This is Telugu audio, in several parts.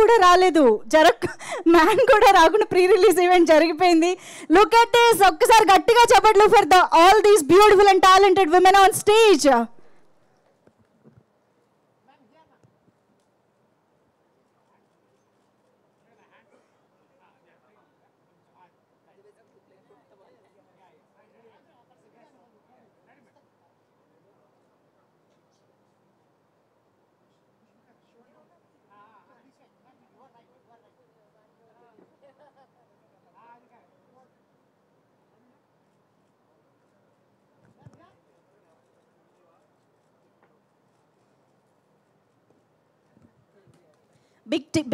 కూడా రాలేదు, మ్యాన్ కూడా రాకుండా ప్రీ రిలీజ్ ఈవెంట్ జరిగిపోయింది. లుక్ ఎట్ దిస్, ఒక్కసారి గట్టిగా చెప్పట్లు for the all these beautiful and talented women on stage.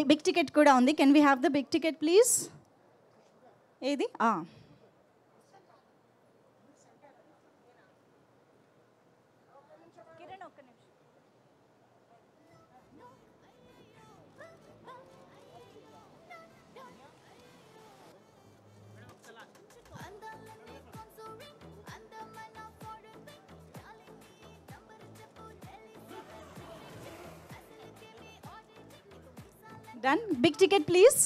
Big ticket కూడా ఉంది. Can we have the big ticket please? ఏది? Done. Big ticket please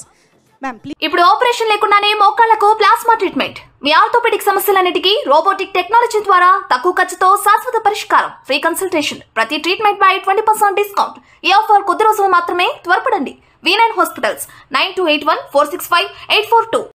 ma'am please. ఇప్పుడు ఆపరేషన్ లేకుండానే మోకాళ్లకు ప్లాస్మా ట్రీట్మెంట్. మీ ఆర్థోపెడిక్ సమస్యలన్నిటికీ రోబోటిక్ టెక్నాలజీ ద్వారా తక్కువ ఖర్చుతో శాశ్వత పరిష్కారం. Free consultation. ప్రతి ట్రీట్మెంట్ పై 20% డిస్కౌంట్. ఈ ఆఫర్ కొద్ది రోజులు మాత్రమే. త్వరపడండి. V9 hospitals 9281465842.